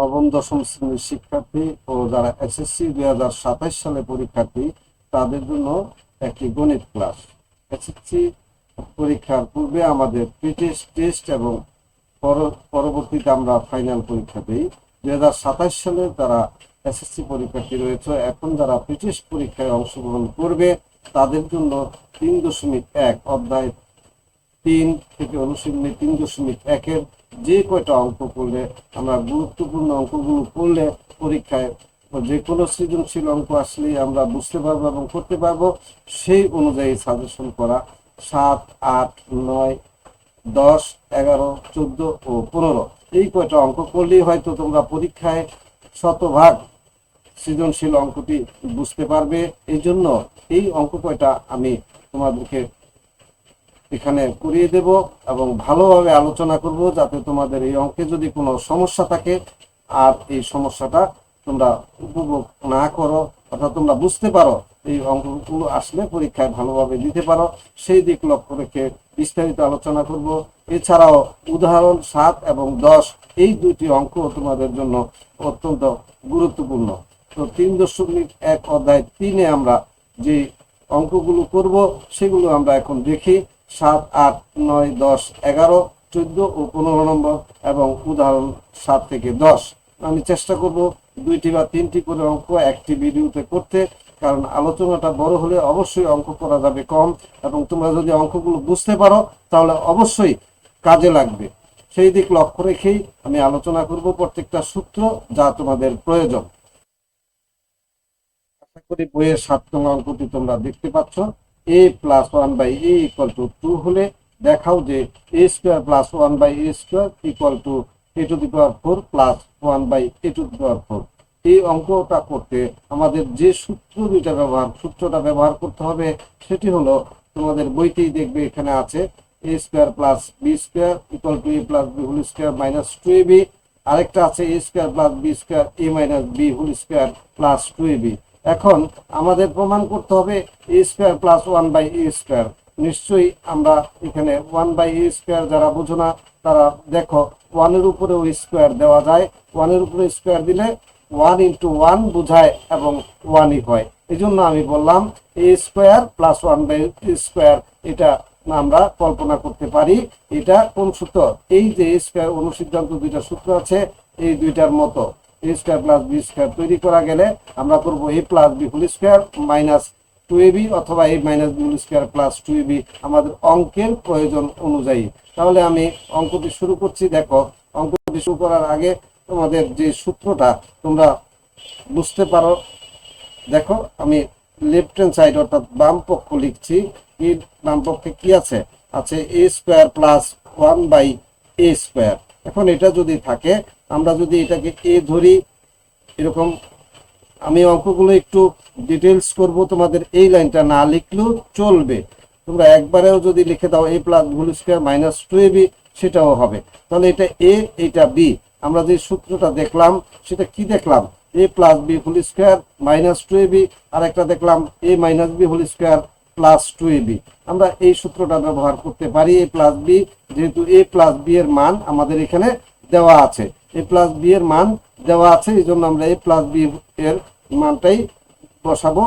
নবম দশম শ্রেণীর শিক্ষার্থী ও যারা এসএসসি 2027 সালে পরীক্ষার্থী তাদের জন্য একটি গণিত ক্লাস। এসএসসি পরীক্ষার পূর্বে আমাদের প্রি টেস্ট এবং পরবর্তীতে আমরা ফাইনাল পরীক্ষা দিই। 2027 সালে যারা এসএসসি পরীক্ষার্থী রয়েছে, এখন যারা প্রি টেস্ট পরীক্ষায় অংশগ্রহণ করবে তাদের জন্য 3.1 অধ্যায় 3 থেকে অনুশীলনী 3.1-এর যে কয়টা অঙ্ক করলে আমরা গুরুত্বপূর্ণ অঙ্কগুলো করলে পরীক্ষায় যে কোনো সৃজনশীল অঙ্ক আসলেই আমরা বুঝতে পারবো এবং করতে পারবো, সেই অনুযায়ী সাজেশন করা 7, 8, 9, 10, 11, 14 ও 15 এই কয়টা অঙ্ক করলেই হয়তো তোমরা পরীক্ষায় শতভাগ সৃজনশীল অঙ্কটি বুঝতে পারবে। এই জন্য এই অঙ্ক কয়টা আমি তোমাদেরকে এখানে করিয়ে দেব এবং ভালোভাবে আলোচনা করব, যাতে তোমাদের এই অঙ্কে যদি কোনো সমস্যা থাকে আর এই সমস্যাটা তোমরা উপভোগ না করো, অর্থাৎ তোমরা বুঝতে পারো, এই অঙ্কগুলো আসলে পরীক্ষায় ভালোভাবে দিতে পারো, সেই দিক লক্ষ্য রেখে বিস্তারিত আলোচনা করব। এছাড়াও উদাহরণ 7 এবং 10 এই দুইটি অঙ্ক তোমাদের জন্য অত্যন্ত গুরুত্বপূর্ণ। তো 3.1 অধ্যায় 3-এ আমরা যে অঙ্কগুলো করব সেগুলো আমরা এখন দেখি। 7, 8, 9, 10, 11, 14 ও 15 নম্বর এবং উদাহরণ 7 থেকে 10। আমি চেষ্টা করব 2টি বা 3টি করে অঙ্ক একটি ভিডিওতে করতে, কারণ আলোচনাটা বড় হলে অবশ্যই অঙ্ক করা যাবে কম, এবং তোমরা যদি অঙ্কগুলো বুঝতে পারো তাহলে অবশ্যই কাজে লাগবে। সেই দিক লক্ষ্য রেখেই আমি আলোচনা করব প্রত্যেকটা সূত্র যা তোমাদের প্রয়োজন। আশা করি বইয়ের 7 নং অঙ্কটি তোমরা দেখতে পাচ্ছ। a + 1/a = 2 হলে দেখাও যে a² + 1/a² = a⁴ + 1/a⁴। এই অঙ্কটা করতে আমাদের যে সূত্রটা ব্যবহার করতে হবে সেটি হলো, তোমাদের বইতেই দেখবে এখানে আছে a² + b² = a + b² - 2ab। আরেকটা আছে a² + b² a - b² + 2ab। এখন আমাদের প্রমাণ করতে হবে a² + 1/a²। নিশ্চয়ই আমরা এখানে 1/a² যারা বোঝো না তারা দেখো 1 এর উপরে ওই স্কোয়ার দেওয়া যায়, 1 এর উপরে স্কোয়ার দিলে 1 × 1 বোঝায় এবং 1ই হয়। এই জন্য আমি বললাম a² + 1/a², এটা আমরা কল্পনা করতে পারি। এটা কোন সূত্র? এই যে a² অনুসিদ্ধান্ত দুইটা সূত্র আছে, এই দুইটার মতো a² + b² তৈরি করা গেলে আমরা করব a + b² - 2ab অথবা a - b² + 2ab আমাদের অঙ্কের প্রয়োজন অনুযায়ী। তাহলে আমি অঙ্কটি শুরু করছি। দেখো, অঙ্কটি শুরু করার আগে তোমাদের যে সূত্রটা তোমরা বুঝতে পারো, দেখো আমি লেফট হ্যান্ড সাইড অর্থাৎ বাম পক্ষ লিখছি। এই বাম পক্ষে কি আছে? আছে a² + 1/a²। এখন এটা যদি থাকে, আমরা যদি এটাকে a ধরি, এরকম আমি অঙ্কগুলো একটু ডিটেলস করব, তোমাদের এই লাইনটা না লিখলেও চলবে। তোমরা একবারেও যদি লিখে দাও a + b² - 2ab সেটাও হবে। তাহলে এটা a, এটা b। আমরা যে সূত্রটা দেখলাম সেটা কি দেখলাম? a + b² - 2ab, আর একটা দেখলাম a - b² + 2ab। আমরা এই সূত্রটা ব্যবহার করতে পারি a + b, যেহেতু a + b এর মান আমাদের এখানে দেওয়া আছে। a + b এর মান দেওয়া আছে, এই জন্য আমরা a + b এর মানটাই বসাবো।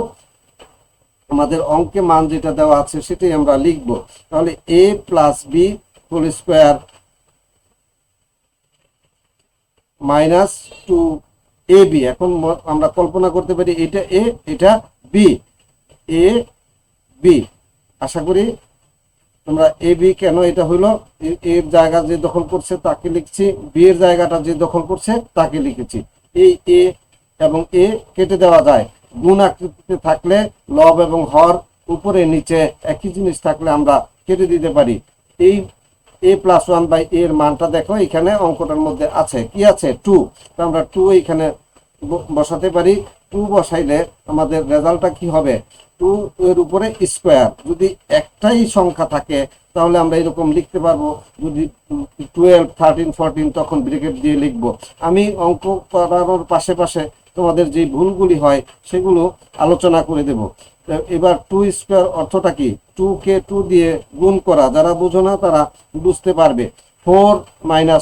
আমাদের অঙ্কে মান যেটা দেওয়া আছে সেটাই আমরা লিখব। তাহলে a + b² - 2ab। এখন আমরা কল্পনা করতে পারি এটা a, এটা b, a b। আশা করি তোমরা a b কেন এটা হলো, এর জায়গা যে দখল করছে তাকে লিখছি, বি এর জায়গাটা যে দখল করছে তাকে লিখেছি। এই a এবং a কেটে দেওয়া যায়। গুণ আকৃতিতে থাকলে লব এবং হর উপরে নিচে একই জিনিস থাকলে আমরা কেটে দিতে পারি। এই a + 1/a এর মানটা দেখো এখানে অঙ্কটার মধ্যে আছে, কি আছে? 2। তো আমরা 2 এখানে বসাতে পারি। 2 বসাইলে আমাদের রেজাল্টটা কি হবে? 2 এর উপরে স্কোয়ার। যদি একটাই সংখ্যা থাকে তাহলে আমরা এরকম লিখতে পারবো, যদি 12, 13, 14 তখন ব্র্যাকেট দিয়ে লিখব। আমি অঙ্ক করানোর পাশে তোমাদের যে ভুলগুলি হয় সেগুলো আলোচনা করে দেব। এবার 2² অর্থটা কি? 2 কে 2 দিয়ে গুণ করা, যারা বুঝো না তারা বুঝতে পারবে। 4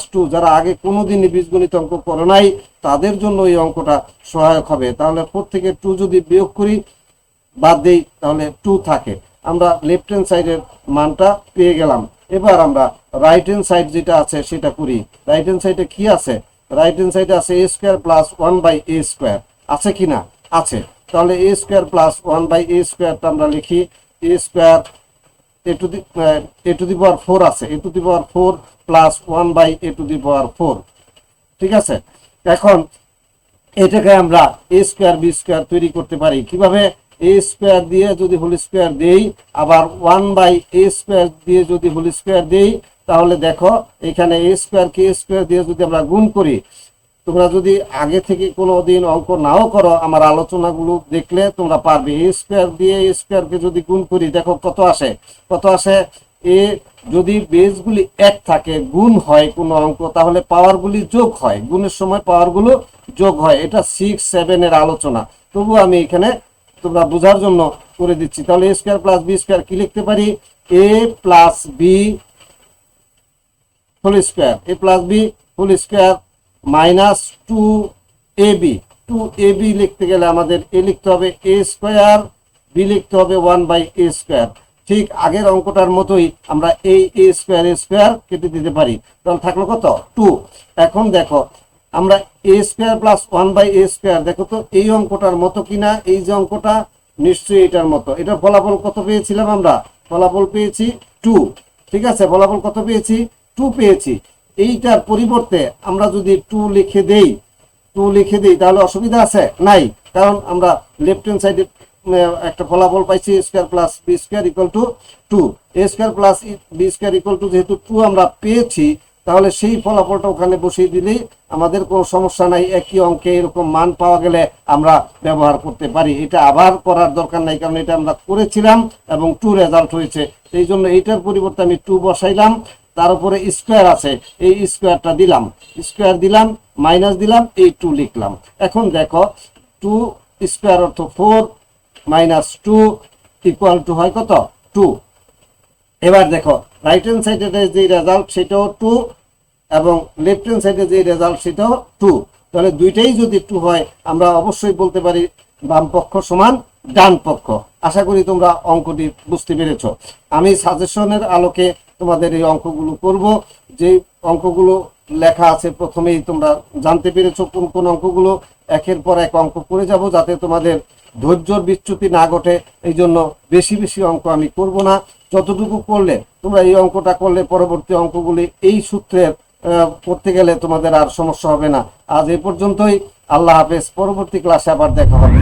- 2, যারা আগে কোনোদিনই বীজগণিত অঙ্ক করে নাই তাদের জন্য এই অঙ্কটা সহায়ক হবে। তাহলে 4 থেকে 2 যদি বিয়োগ করি, বাদ দেই, তাহলে 2 থাকে। আমরা লেফট হ্যান্ড সাইডের মানটা পেয়ে গেলাম। এবার আমরা রাইট হ্যান্ড সাইড যেটা আছে সেটা করি। রাইট হ্যান্ড সাইডে কি আছে? রাইট হ্যান্ড সাইডে আছে a square plus 1/a square, আছে কি না? আছে। তাহলে a স্কয়ার প্লাস 1/a স্কয়ারটা আমরা লিখি a square a to the power 4 আছে, a to the power 4 plus 1/a to the power 4। ঠিক আছে, এখন এটাকে আমরা a স্কয়ার b স্কয়ার তৈরি করতে পারি কিভাবে? a স্কয়ার দিয়ে যদি হোল স্কয়ার দেই, আবার 1/a স্কয়ার দিয়ে যদি হোল স্কয়ার দেই, তাহলে দেখো এখানে a square K a square দিয়ে যদি আমরা গুণ করি, তোমরা যদি আগে থেকে কোনো দিন অঙ্ক নাও করো, আমার আলোচনাগুলো দেখলে তোমরা পারবে। a স্কয়ার দিয়ে a স্কয়ারকে যদি গুণ করি, দেখো কত আসে, কত আসে। এ যদি বেসগুলি এক থাকে, গুণ হয় কোনো অঙ্ক, তাহলে পাওয়ারগুলি যোগ হয়, গুণের সময় পাওয়ারগুলো যোগ হয়। এটা 6, 7 এর আলোচনা, তবু আমি এখানে তোমরা বোঝার জন্য করে দিচ্ছি। তাহলে a square plus b square কি লিখতে পারি? a প্লাস b হোল স্কয়ার, a প্লাস b whole square minus 2ab। 2ab লিখতে গেলে আমাদের a লিখতে হবে a স্কয়ার, b লিখতে হবে 1/a স্কয়ার। ঠিক আগের অঙ্কটার মতোই আমরা এই a স্কয়ার কেটে দিতে পারি। তাহলে থাকলো কত? 2। এখন দেখো আমরা a square plus 1/a square, দেখো তো এই অঙ্কটার মতো কিনা। এই যে অঙ্কটা, নিশ্চয়ই এটার মতো। এটার ফলাফল কত পেয়েছিলাম আমরা? ফলাফল পেয়েছি 2। ঠিক আছে, ফলাফল কত পেয়েছি? 2 পেয়েছি। এইটার পরিবর্তে আমরা যদি 2 লিখে দেই, তাহলে অসুবিধা আছে? নাই, কারণ আমরা লেফট হ্যান্ড সাইডে একটা ফলাফল পাইছি a square plus b square equal to 2। a square plus b square equal to যেহেতু 2 আমরা পেয়েছি, তাহলে সেই ফলাফলটা ওখানে বসিয়ে দিলেই আমাদের কোনো সমস্যা নাই। একই অঙ্কে এরকম মান পাওয়া গেলে আমরা ব্যবহার করতে পারি। এটা আবার করার দরকার নাই, কারণ এটা আমরা করেছিলাম এবং 2 রেজাল্ট হয়েছে। এই জন্য এইটার পরিবর্তে আমি 2 বসাইলাম, তার উপরে স্কয়ার আছে, এই স্কয়ারটা দিলাম, স্কয়ার দিলাম, মাইনাস দিলাম, এই 2 লিখলাম। এখন দেখো 2 স্কয়ার অর্থ 4 মাইনাস 2 ইকুয়াল টু হয় কত? 2। এবার দেখো রাইট হ্যান্ড সাইডে যে রেজাল্ট সেটাও 2 এবং লেফট হ্যান্ড সাইডে যে রেজাল্ট সেটাও 2। তাহলে দুইটাই যদি 2 হয়, আমরা অবশ্যই বলতে পারি বাম পক্ষ সমান ডান পক্ষ। আশা করি তোমরা অঙ্কটি বুঝতে পেরেছো। আমি সাজেশনের আলোকে তোমাদের এই অঙ্কগুলো করব। যে অঙ্কগুলো লেখা আছে প্রথমেই তোমরা জানতে পেরেছো কোন কোন অঙ্কগুলো। একের পর এক অঙ্ক করে যাব, যাতে তোমাদের ধৈর্যর বিচ্যুতি না ঘটে। এই জন্য বেশি বেশি অঙ্ক আমি করব না। যতটুকু করলে তোমরা এই অঙ্কটা করলে পরবর্তী অঙ্কগুলি এই সূত্রের করতে গেলে তোমাদের আর সমস্যা হবে না। আজ এই পর্যন্তই। আল্লাহ হাফেজ। পরবর্তী ক্লাসে আবার দেখা হবে।